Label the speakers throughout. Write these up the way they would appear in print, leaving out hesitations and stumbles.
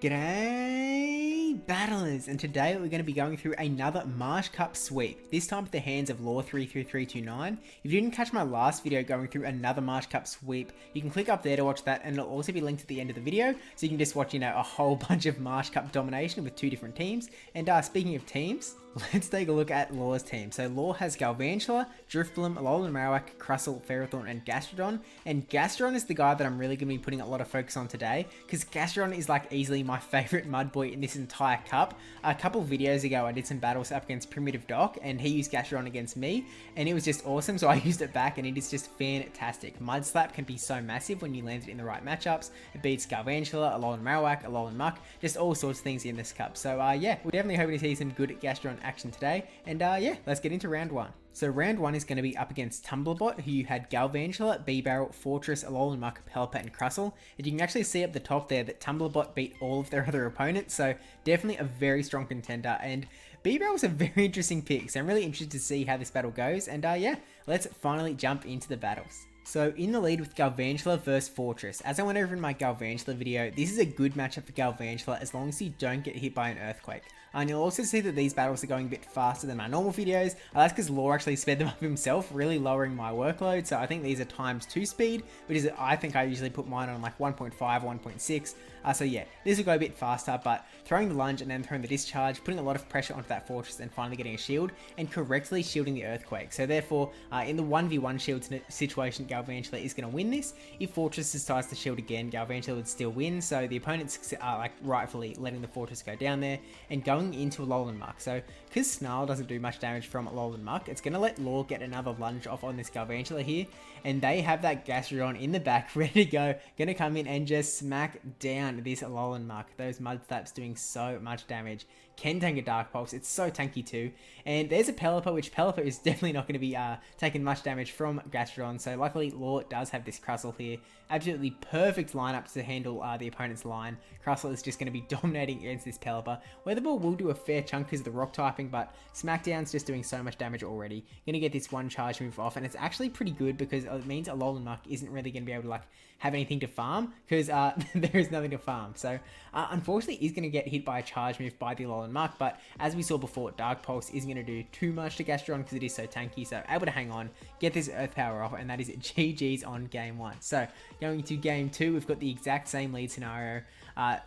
Speaker 1: G'day battlers, and today we're going to be going through another Marsh Cup sweep, this time at the hands of LAW33329. If you didn't catch my last video going through another Marsh Cup sweep, you can click up there to watch that, and it'll also be linked at the end of the video, so you can just watch, a whole bunch of Marsh Cup domination with two different teams. And speaking of teams, let's take a look at Law's team. So Law has Galvantula, Drifblm, Alolan, Marowak, Crustle, Ferrothorn, and Gastrodon. And Gastrodon is the guy that I'm really going to be putting a lot of focus on today, because Gastrodon is like easily my favorite mud boy in this entire cup. A couple videos ago I did some battles up against PrimativeDoc, and he used Gastrodon against me, and it was just awesome, so I used it back, and it is just fantastic. Mud Slap can be so massive when you land it in the right matchups. It beats Galvantula, Alolan Marowak, Alolan Muck, just all sorts of things in this cup. So yeah, we're definitely hoping to see some good Gastrodon action today, and yeah, let's get into round one. So round one is going to be up against Tumblrbot, who you had Galvantula, B-Barrel, Fortress, Alolan Muck, Pelipper, and Crustle. And you can actually see up the top there that Tumblrbot beat all of their other opponents, so definitely a very strong contender. And B-Barrel was a very interesting pick, so I'm really interested to see how this battle goes. And yeah, let's finally jump into the battles. So in the lead with Galvantula versus Fortress. As I went over in my Galvantula video, this is a good matchup for Galvantula as long as you don't get hit by an Earthquake. And you'll also see that these battles are going a bit faster than my normal videos. That's because Law actually sped them up himself, really lowering my workload. So I think these are ×2 speed, which is, I think I usually put mine on like 1.5, 1.6. So yeah, this will go a bit faster, but throwing the lunge and then throwing the discharge, putting a lot of pressure onto that Fortress and finally getting a shield and correctly shielding the Earthquake. So therefore, in the 1v1 shield situation, Galvantula is going to win this. If Fortress decides to shield again, Galvantula would still win. So the opponents are like rightfully letting the Fortress go down there and going into Alolan Muck. So because Snarl doesn't do much damage from Alolan Muck, it's going to let Law get another lunge off on this Galvantula here, and they have that Gastrodon in the back ready to go, going to come in and just smack down this Alolan Muck. Those Mud Slaps doing so much damage. Can tank a Dark Pulse, it's so tanky too. And there's a Pelipper, which Pelipper is definitely not going to be taking much damage from Gastrodon, so luckily Law does have this Crustle here. Absolutely perfect lineup to handle the opponent's line. Crustle is just going to be dominating against this Pelipper. Weatherball will do a fair chunk because of the rock typing, but Smackdown's just doing so much damage already. Going to get this one charge move off, and it's actually pretty good because it means Alolan Muck isn't really going to be able to like have anything to farm, because there is nothing to farm. So unfortunately he's going to get hit by a charge move by the Alolan Muck, but as we saw before, Dark Pulse isn't going to do too much to Gastrodon because it is so tanky, so able to hang on, get this Earth Power off, and that is GG's on game one. So going to game two, we've got the exact same lead scenario.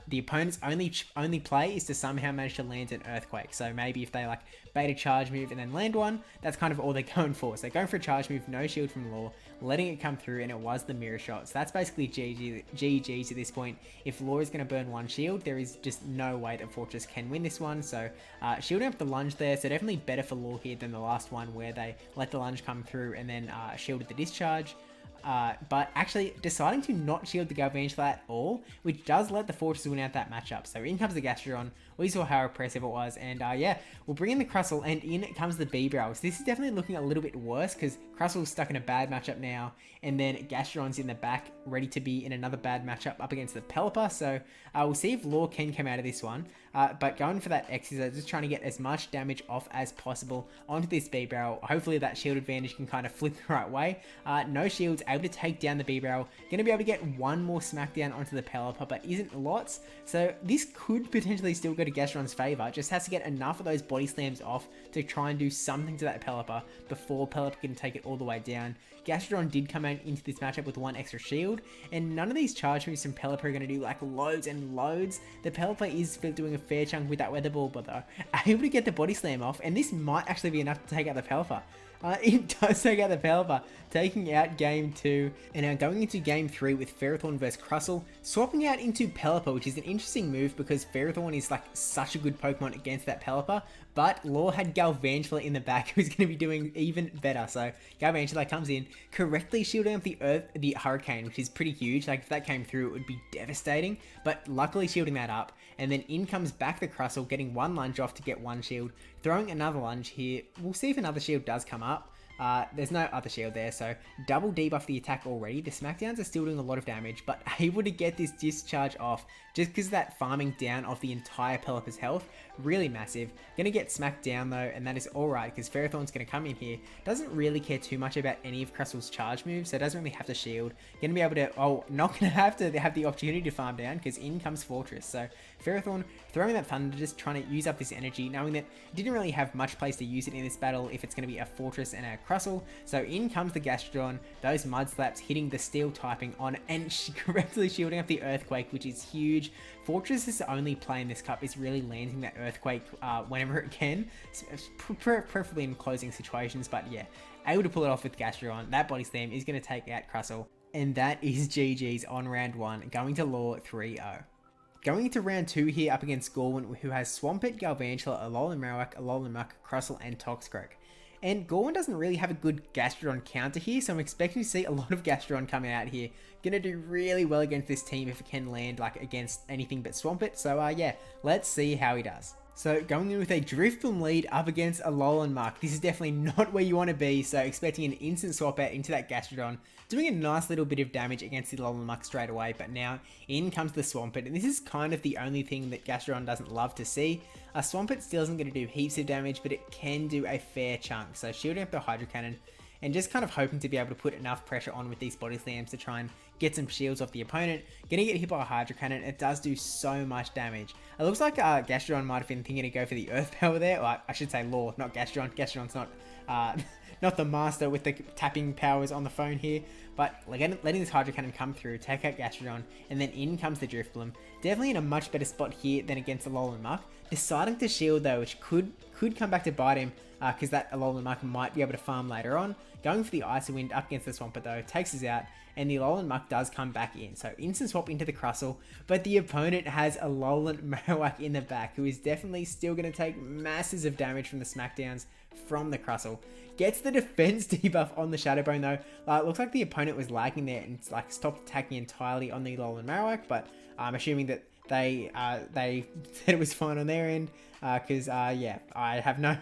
Speaker 1: The opponent's only play is to somehow manage to land an Earthquake. So maybe if they like bait a charge move and then land one, that's kind of all they're going for. So going for a charge move, no shield from Law, letting it come through, and it was the mirror shot. So that's basically GG's at this point. If Law is going to burn one shield, there is just no way that Fortress can win this one. So shielding up the lunge there, so definitely better for Law here than the last one where they let the lunge come through and then shielded the discharge. But actually deciding to not shield the Galvantula at all, which does let the Fortress win out that matchup. So in comes the Gastrodon, we saw how impressive it was, and yeah, we'll bring in the Crustle, and in comes the B-Barrel. So this is definitely looking a little bit worse, because Crustle's stuck in a bad matchup now, and then Gastrodon's in the back, ready to be in another bad matchup up against the Pelipper. So we'll see if Law can come out of this one, but going for that exercise, just trying to get as much damage off as possible onto this B-Barrel. Hopefully that shield advantage can kind of flip the right way. No shields, able to take down the B-Barrel, going to be able to get one more smackdown onto the Pelipper, but isn't lots. So this could potentially still go to Gastrodon's favor, just has to get enough of those body slams off to try and do something to that Pelipper before Pelipper can take it all the way down. Gastrodon did come out into this matchup with one extra shield, and none of these charge moves from Pelipper are going to do like loads and loads. The Pelipper is doing a fair chunk with that Weather Ball, but though able to get the body slam off, and this might actually be enough to take out the Pelipper. It does take out the Pelipper, taking out game two, and now going into game three with Ferrothorn versus Crustle, swapping out into Pelipper, which is an interesting move because Ferrothorn is like such a good Pokemon against that Pelipper, but Law had Galvantula in the back, who's going to be doing even better. So Galvantula comes in, correctly shielding up the Hurricane, which is pretty huge. Like if that came through, it would be devastating, but luckily shielding that up, and then in comes back the Crustle, getting one lunge off to get one shield, throwing another lunge here. We'll see if another shield does come up. There's no other shield there, so double debuff the attack already. The smackdowns are still doing a lot of damage, but able to get this discharge off just because of that farming down of the entire Pelipper's health. Really massive. Gonna get smacked down though, and that is alright because Ferrothorn's gonna come in here. Doesn't really care too much about any of Crustle's charge moves, so doesn't really have to shield. Gonna be able to, not gonna have to have the opportunity to farm down because in comes Fortress. So Ferrothorn throwing that Thunder, just trying to use up this energy, knowing that it didn't really have much place to use it in this battle if it's gonna be a Fortress and a Crustle. So in comes the Gastrodon, those Mud Slaps hitting the Steel typing on and correctly shielding up the Earthquake, which is huge. Fortress's only play in this cup is really landing that Earthquake whenever it can, preferably in closing situations, but yeah, able to pull it off with Gastrodon. That Body Slam is going to take out Crustle, and that is GG's on round 1, going to Law 3-0. Going into round 2 here up against Gorwin, who has Swampert, Galvantula, Alolan Marowak, Alolan Muck, Crustle, and Toxicroak. And Gorwin doesn't really have a good Gastrodon counter here, so I'm expecting to see a lot of Gastrodon coming out here. Gonna do really well against this team if it can land like against anything but Swampert. So yeah, let's see how he does. So going in with a Drifblm lead up against a Alolan Muck. This is definitely not where you want to be, so expecting an instant swap out into that Gastrodon, doing a nice little bit of damage against the Alolan Muck straight away, but now in comes the Swampert, and this is kind of the only thing that Gastrodon doesn't love to see. A Swampert still isn't going to do heaps of damage, but it can do a fair chunk, so shielding up the Hydro Cannon, and just kind of hoping to be able to put enough pressure on with these Body Slams to try and get some shields off the opponent. Gonna get hit by a Hydro Cannon, it does do so much damage. It looks like Gastrodon might have been thinking to go for the Earth Power there, or I should say Law, not Gastrodon. Gastrodon's not not the master with the tapping powers on the phone here, but letting this Hydro Cannon come through, take out Gastrodon, and then in comes the Drifblm. Definitely in a much better spot here than against the Alolan Muck. Deciding to shield though, which could come back to bite him, because that Alolan Muck might be able to farm later on. Going for the Icy Wind up against the Swampert though, takes us out, and the Alolan Muck does come back in. So instant swap into the Crustle, but the opponent has Alolan Marowak in the back, who is definitely still going to take masses of damage from the smackdowns from the Crustle. Gets the defense debuff on the Shadowbone though. It looks like the opponent was lagging there and like stopped attacking entirely on the Alolan Marowak, but I'm assuming that they said it was fine on their end, because yeah, I have no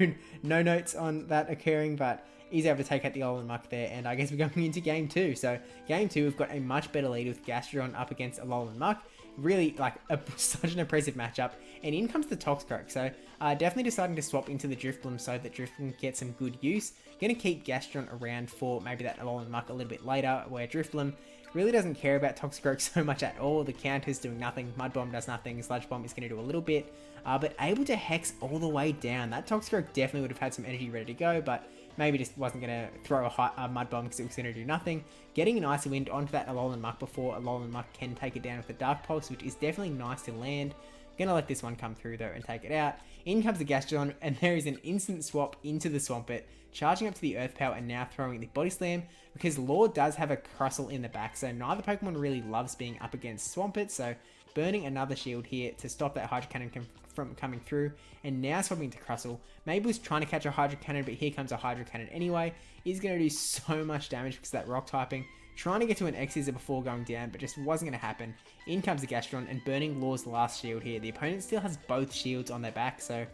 Speaker 1: notes on that occurring, but he's able to take out the Alolan Muck there, and I guess we're going into game 2. So game 2, we've got a much better lead with Gastrodon up against Alolan Muck. Really like such an impressive matchup, and in comes the Toxicroak. So definitely deciding to swap into the Drifblm so that Drifblm gets some good use. Gonna keep Gastrodon around for maybe that Alolan Muck a little bit later, where Drifblm really doesn't care about Toxicroak so much at all. The counter's doing nothing, Mud Bomb does nothing, Sludge Bomb is going to do a little bit, but able to Hex all the way down. That Toxicroak definitely would have had some energy ready to go, but maybe just wasn't going to throw a Mud Bomb because it was going to do nothing. Getting an Icy Wind onto that Alolan Muck before Alolan Muck can take it down with the Dark Pulse, which is definitely nice to land. Gonna let this one come through though and take it out. In comes the Gastrodon, and there is an instant swap into the Swampert, charging up to the Earth Power and now throwing the Body Slam, because Law does have a Crustle in the back, so neither Pokemon really loves being up against Swampert, so burning another shield here to stop that Hydro Cannon from coming through, and now swapping to Crustle. Maybe was trying to catch a Hydro Cannon, but here comes a Hydro Cannon anyway. Is going to do so much damage because of that Rock typing. Trying to get to an X-Scissor before going down, but just wasn't going to happen. In comes the Gastrodon and burning Law's last shield here. The opponent still has both shields on their back, so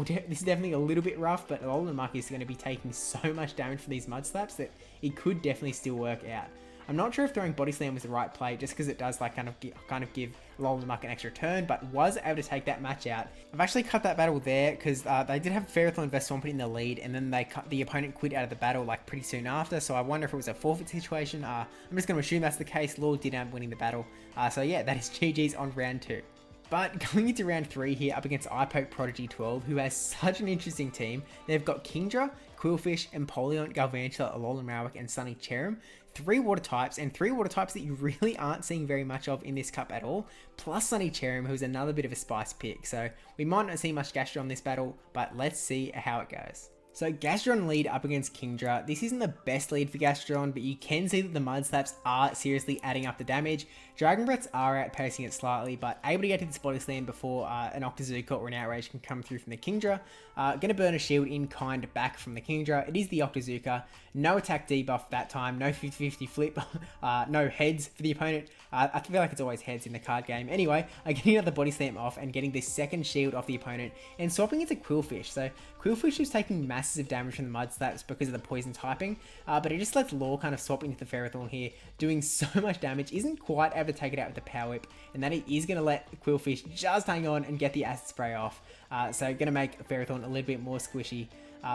Speaker 1: this is definitely a little bit rough, but Alolan Muck is going to be taking so much damage from these Mud Slaps that it could definitely still work out. I'm not sure if throwing Body Slam was the right play, just because it does like kind of give Alolan Muck an extra turn, but was able to take that match out. I've actually cut that battle there because they did have Ferrothorn vs Swampert in the lead, and then the opponent quit out of the battle like pretty soon after. So I wonder if it was a forfeit situation. I'm just going to assume that's the case. Law did end up winning the battle. So yeah, that is GG's on round 2. But going into round 3 here up against iPoke Prodigy 12, who has such an interesting team. They've got Kingdra, Quillfish, Empoleon, Galvantula, Alolan Marowak, and Sunny Cherrim. 3 water types, and 3 water types that you really aren't seeing very much of in this cup at all. Plus Sunny Cherrim, who's another bit of a spice pick. So we might not see much Gastrodon in this battle, but let's see how it goes. So Gastrodon lead up against Kingdra. This isn't the best lead for Gastrodon, but you can see that the Mud Slaps are seriously adding up the damage. Dragon Breaths are outpacing it slightly, but able to get to this Body Slam before an Octazooka or an Outrage can come through from the Kingdra. Gonna burn a shield in kind back from the Kingdra. It is the Octazooka. No attack debuff that time. No 50-50 flip. No heads for the opponent. I feel like it's always heads in the card game. Anyway, getting another Body Slam off and getting the second shield off the opponent and swapping into Quillfish. So Quillfish is taking massive massive damage from the Mud Slaps because of the poison typing, but it just lets Law kind of swap into the Ferrothorn here, doing so much damage. Isn't quite able to take it out with the Power Whip, and that it is going to let Quillfish just hang on and get the Acid Spray off. So going to make Ferrothorn a little bit more squishy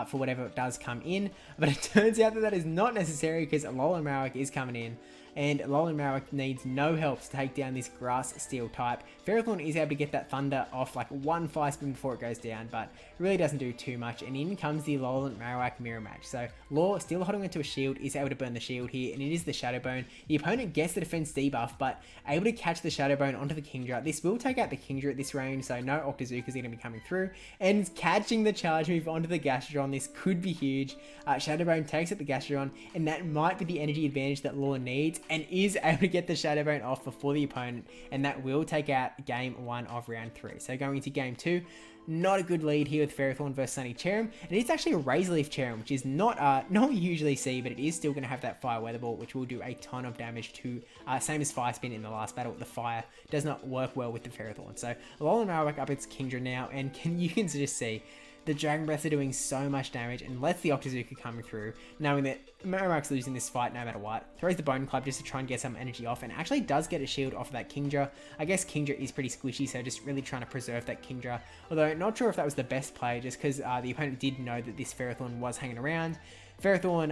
Speaker 1: for whatever does come in, but it turns out that that is not necessary because Alolan Marowak is coming in, and Alolan Marowak needs no help to take down this Grass Steel type. Ferrothorn is able to get that Thunder off like one Fire Spin before it goes down, but it really doesn't do too much, and in comes the Alolan Marowak Mirror Match. So Law, still holding onto a shield, is able to burn the shield here, and it is the Shadow Bone. The opponent gets the defense debuff, but able to catch the Shadow Bone onto the Kingdra. This will take out the Kingdra at this range, so no Octazooka is going to be coming through, and catching the charge move onto the Gastrodon. This could be huge. Shadow Bone takes out the Gastrodon, and that might be the energy advantage that Law needs, and is able to get the Shadow Bone off before the opponent, and that will take out game 1 of round 3. So going into game 2, not a good lead here with Ferrothorn versus Sunny Cherrim, and it's actually a Razor Leaf Cherrim, which is not what you usually see, but it is still going to have that Fire Weather Ball, which will do a ton of damage to, same as Fire Spin in the last battle. The Fire does not work well with the Ferrothorn. So Alolan Marowak up its Kingdra now, and you can just see the Dragon Breath are doing so much damage, and lets the Octazooka come through, knowing that Marowak's losing this fight no matter what. Throws the Bone Club just to try and get some energy off, and actually does get a shield off of that Kingdra. I guess Kingdra is pretty squishy, so just really trying to preserve that Kingdra. Although, not sure if that was the best play, just because the opponent did know that this Ferrothorn was hanging around. Ferrothorn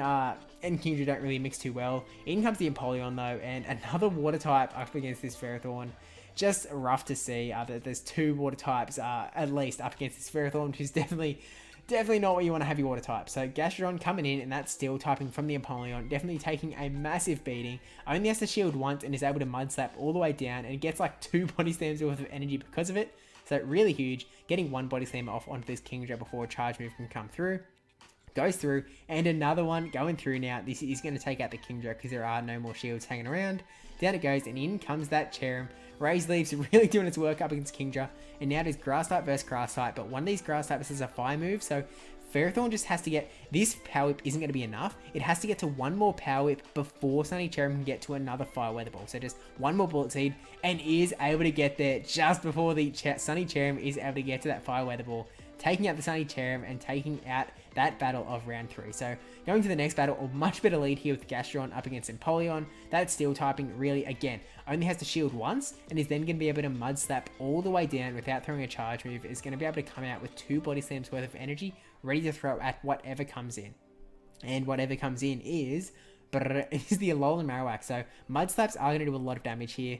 Speaker 1: and Kingdra don't really mix too well. In comes the Empoleon though, and another Water type up against this Ferrothorn. Just rough to see that there's 2 Water types at least up against this Ferrothorn, which is definitely not what you want to have your Water type. So Gastrodon coming in, and that's Steel typing from the Empoleon, definitely taking a massive beating. Only has to shield once and is able to Mud Slap all the way down, and gets like 2 Body Slams worth of energy because of it. So really huge, getting 1 Body Slam off onto this Kingdra before a charge move can come through. Goes through, and another one going through now. This is going to take out the Kingdra because there are no more shields hanging around. Down it goes, and in comes that Cherrim. Razor Leaf's really doing its work up against Kingdra, and now it is Grass type versus Grass type, but one of these Grass types is a Fire move, so Ferrothorn just has to get, this Power Whip isn't going to be enough. It has to get to 1 more Power Whip before Sunny Cherrim can get to another Fire Weather Ball. So just 1 more Bullet Seed, and is able to get there just before the Sunny Cherrim is able to get to that Fire Weather Ball, taking out the Sunny Cherrim and taking out that battle of round 3. So going to the next battle, a much better lead here with Gastrodon up against Empoleon. That Steel typing really, again, only has to shield once, and is then going to be able to Mud Slap all the way down without throwing a charge move. Is going to be able to come out with 2 Body Slams worth of energy, ready to throw at whatever comes in. And whatever comes in is the Alolan Marowak. So Mud Slaps are going to do a lot of damage here.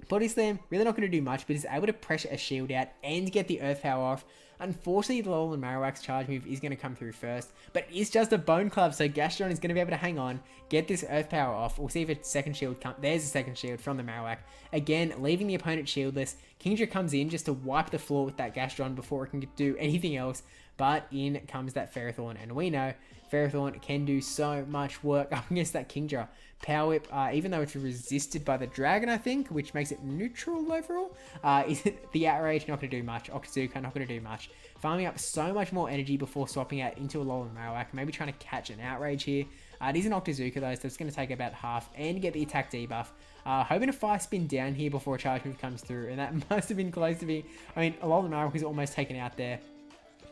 Speaker 1: Body Slam, really not going to do much, but is able to pressure a shield out and get the Earth Power off. Unfortunately, the Alolan Marowak's charge move is going to come through first, but it's just a Bone Club, so Gastrodon is going to be able to hang on, get this Earth Power off. We'll see if a second shield comes. There's a second shield from the Marowak. Again, leaving the opponent shieldless. Kingdra comes in just to wipe the floor with that Gastrodon before it can do anything else, but in comes that Ferrothorn, and we know Ferrothorn can do so much work up against that Kingdra. Power Whip, even though it's resisted by the Dragon, I think, which makes it neutral overall, the Outrage not going to do much. Octazooka not going to do much. Farming up so much more energy before swapping out into a Alolan Marowak, maybe trying to catch an Outrage here. It is an Octazooka though, so it's going to take about half and get the attack debuff. Hoping to Fire Spin down here before a charge move comes through, and that must have been close to be. I mean, Alolan Marowak is almost taken out there.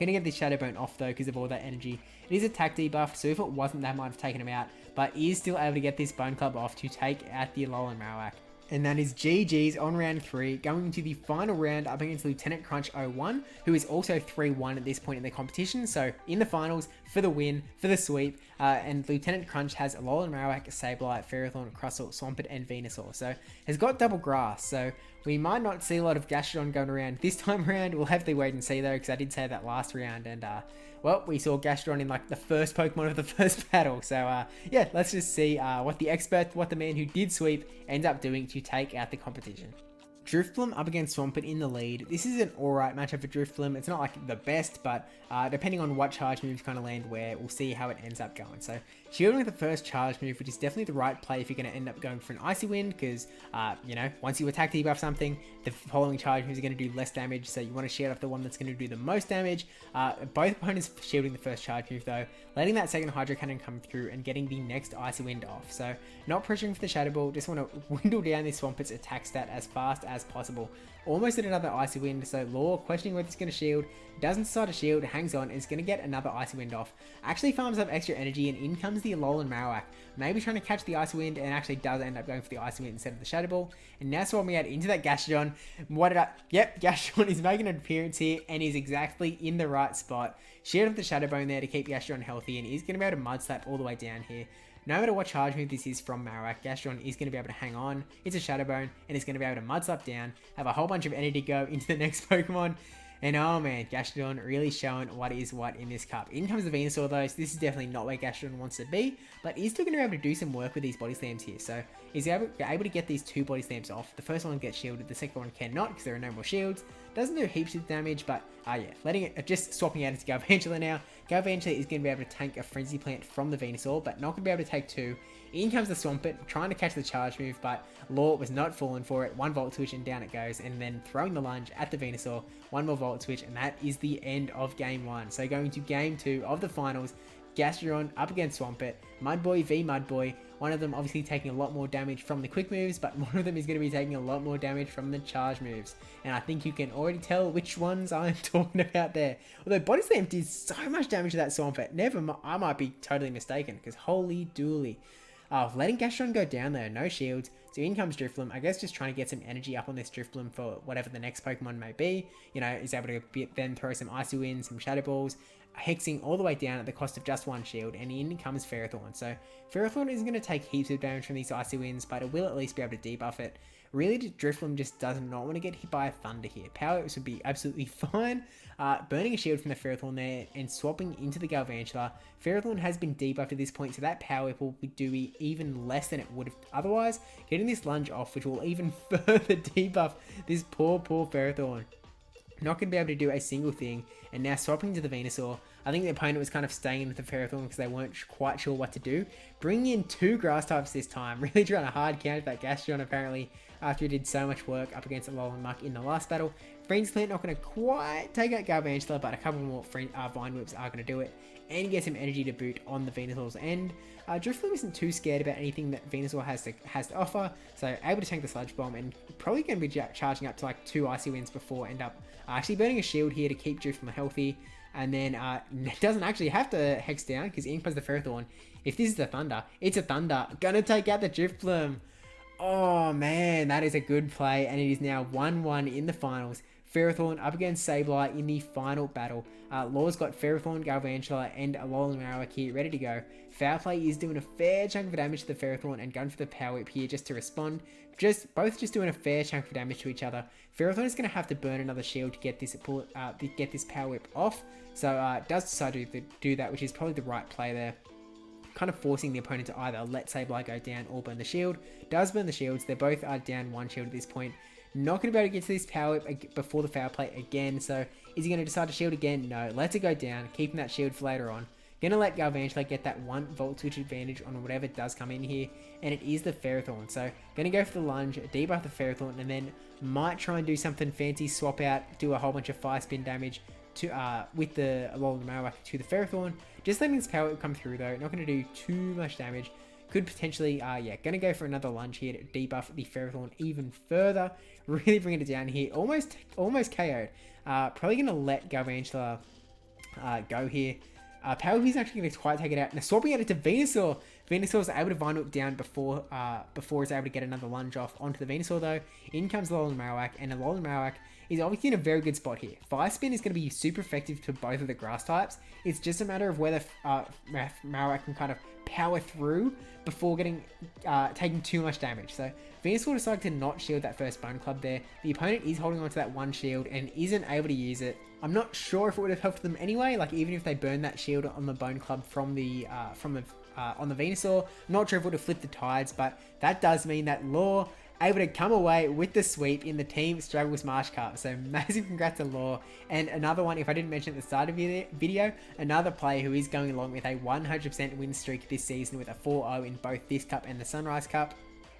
Speaker 1: Gonna get this Shadow Bone off though because of all that energy. It is attack debuff, so if it wasn't, that might have taken him out, but is still able to get this Bone Club off to take out the Alolan Marowak. And that is GG's on round 3, going into the final round up against Lieutenant Crunch 01, who is also 3-1 at this point in the competition. So in the finals, for the win, for the sweep, and Lieutenant Crunch has Alolan Marowak, Sableye, Ferrothorn, Crustle, Swampert, and Venusaur. So has got double grass, so we might not see a lot of Gastrodon going around this time around. We'll have to wait and see though, because I did say that last round, and well, we saw Gastrodon in like the first Pokemon of the first battle. So yeah, let's just see what the man who did sweep ends up doing to take out the competition. Drifblm up against Swampert in the lead. This is an alright matchup for Drifblm. It's not like the best, but depending on what charge moves kind of land where, we'll see how it ends up going. So shielding with the first charge move, which is definitely the right play if you're going to end up going for an Icy Wind, because you know, once you attack debuff something, the following charge moves are going to do less damage, so you want to shield off the one that's going to do the most damage. Both opponents shielding the first charge move though, letting that second Hydro Cannon come through and getting the next Icy Wind off. So not pressuring for the Shadow Ball, just want to dwindle down this Swampert's attack stat as fast as possible. Almost did another Icy Wind, so Law questioning whether it's going to shield, doesn't decide to shield, hangs on, and is going to get another Icy Wind off. Actually farms up extra energy, and in comes the Alolan Marowak. Maybe trying to catch the Icy Wind, and actually does end up going for the Icy Wind instead of the Shadow Ball. And now swapping out into that Gastrodon. Yep, Gastrodon is making an appearance here, and is exactly in the right spot. Shield of the Shadow Bone there to keep Gastrodon healthy, and he's going to be able to Mud Slap all the way down here. No matter what charge move this is from Marowak, Gastrodon is going to be able to hang on. It's a Shadow Bone, and it's going to be able to Mud Slap down, have a whole bunch of energy go into the next Pokemon. And oh man, Gastrodon really showing what is what in this cup. In comes the Venusaur though, so this is definitely not where Gastrodon wants to be, but he's still going to be able to do some work with these Body Slams here. So he's able to get these 2 Body Slams off. The first one gets shielded, the second one cannot because there are no more shields. Doesn't do heaps of damage, but yeah, letting it, just swapping out into Galvantula now. Galvantula is going to be able to tank a Frenzy Plant from the Venusaur, but not going to be able to take 2. In comes the Swampert, trying to catch the charge move, but Law was not falling for it. 1 Volt Switch and down it goes, and then throwing the lunge at the Venusaur. 1 more Volt Switch, and that is the end of Game 1. So going to Game 2 of the finals, Gastrodon up against Swampert, Mudboy v Mudboy. One of them obviously taking a lot more damage from the quick moves, but one of them is going to be taking a lot more damage from the charge moves. And I think you can already tell which ones I'm talking about there. Although Body Slam did so much damage to that Swampert. I might be totally mistaken, because holy dooly. Letting Gastrodon go down there, no shields. So in comes Drifblm. I guess just trying to get some energy up on this Drifblm for whatever the next Pokemon may be. You know, is able to then throw some Icy Winds, some Shadow Balls, hexing all the way down at the cost of just 1 shield, and in comes Ferrothorn. So Ferrothorn isn't going to take heaps of damage from these Icy Winds, but it will at least be able to debuff it. Really, Drifblm just does not want to get hit by a Thunder here. Power Whips would be absolutely fine. Burning a shield from the Ferrothorn there and swapping into the Galvantula. Ferrothorn has been debuffed at this point, so that Power Whip will do even less than it would have otherwise. Getting this lunge off, which will even further debuff this poor Ferrothorn. Not going to be able to do a single thing, and now swapping to the Venusaur. I think the opponent was kind of staying with the Ferrothorn because they weren't quite sure what to do. Bringing in 2 Grass types this time, really trying to hard counter that Gastrodon apparently after he did so much work up against Alolan Muck in the last battle. Frenzy Plant not going to quite take out Galvantula, but a couple more Vine Whips are going to do it. And get some energy to boot on the Venusaur's end. Drifblm isn't too scared about anything that Venusaur has to offer, so able to tank the Sludge Bomb, and probably going to be charging up to like 2 Icy Winds before end up actually burning a shield here to keep Drifblm healthy. And then doesn't actually have to hex down because in comes the Ferrothorn. If this is a Thunder, it's a Thunder. Gonna take out the Drifblm. Oh man, that is a good play, and it is now 1-1 in the finals. Ferrothorn up against Sableye in the final battle. Law's got Ferrothorn, Galvantula, and Alolan Marowak here ready to go. Foul Play is doing a fair chunk of damage to the Ferrothorn and going for the Power Whip here just to respond. Both just doing a fair chunk of damage to each other. Ferrothorn is going to have to burn another shield to get this Power Whip off. So does decide to do that, which is probably the right play there. Kind of forcing the opponent to either let Sableye go down or burn the shield. Does burn the shields. They both are down 1 shield at this point. Not going to be able to get to this Power Whip before the Foul Play again. So is he going to decide to shield again? No. Lets it go down. Keeping that shield for later on. Going to let Galvantula get that 1 Volt Switch advantage on whatever does come in here. And it is the Ferrothorn. So going to go for the lunge, debuff the Ferrothorn, and then might try and do something fancy. Swap out, do a whole bunch of Fire Spin damage to with the Alolan Marowak to the Ferrothorn. Just letting this Power Whip come through though. Not going to do too much damage. Could potentially, yeah, going to go for another lunge here to debuff the Ferrothorn even further. Really bringing it down here. Almost KO'd. Probably going to let Galvantula go here. Power Whip is actually going to quite take it out. Now swapping it to Venusaur. Venusaur is able to Vine Whip down before it's able to get another lunge off onto the Venusaur though. In comes Alolan Marowak, and Alolan Marowak is obviously in a very good spot here. Fire Spin is going to be super effective to both of the grass types. It's just a matter of whether Marowak can kind of power through before taking too much damage. So Venusaur decided to not shield that first Bone Club there. The opponent is holding on to that 1 shield and isn't able to use it. I'm not sure if it would have helped them anyway, like even if they burned that shield on the Bone Club on the Venusaur. Not sure if it would have flipped the tides, but that does mean that Law able to come away with the sweep in the Team Struggles Marsh Cup. So massive congrats to Law. And another one, if I didn't mention at the start of the video, another player who is going along with a 100% win streak this season with a 4-0 in both this cup and the Sunrise Cup.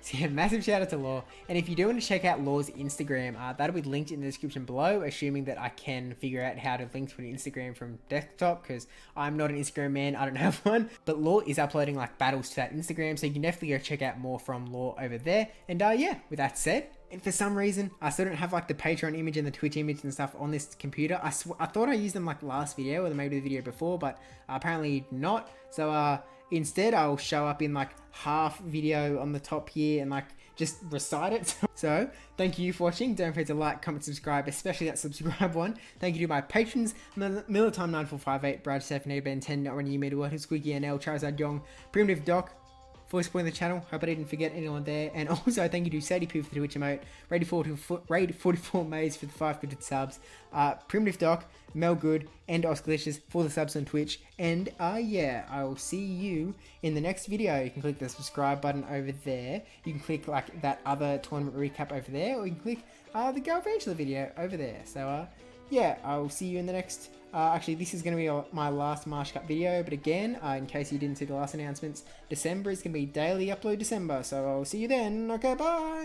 Speaker 1: So yeah, massive shout out to Law. And if you do want to check out Law's Instagram, that'll be linked in the description below, assuming that I can figure out how to link to an Instagram from desktop, because I'm not an Instagram man, I don't have one. But Law is uploading like battles to that Instagram, so you can definitely go check out more from Law over there. And yeah, with that said, And for some reason, I still don't have like the Patreon image and the Twitch image and stuff on this computer. I thought I used them like last video or maybe the video before, but apparently not. So instead I'll show up in like half video on the top here and like just recite it. So thank you for watching. Don't forget to like, comment, subscribe, especially that subscribe one. Thank you to my patrons: Militime9458, brajSF, NeoBen 10, Not Running Meter, SqeakyNL, charizardyong, primativedoc, for supporting the channel. Hope I didn't forget anyone there. And also thank you to Sadie Poo for the Twitch emote, Raid44 Maze for the 5 subs, primativedoc, Mel Good, and Oscalicious for the subs on Twitch. And yeah, I will see you in the next video. You can click the subscribe button over there. You can click like that other tournament recap over there, or you can click the Galvantula video over there. So yeah, I will see you in the next. Actually, this is going to be my last Marsh Cup video, but again, in case you didn't see the last announcements, December is going to be daily upload December, so I'll see you then. Okay, bye!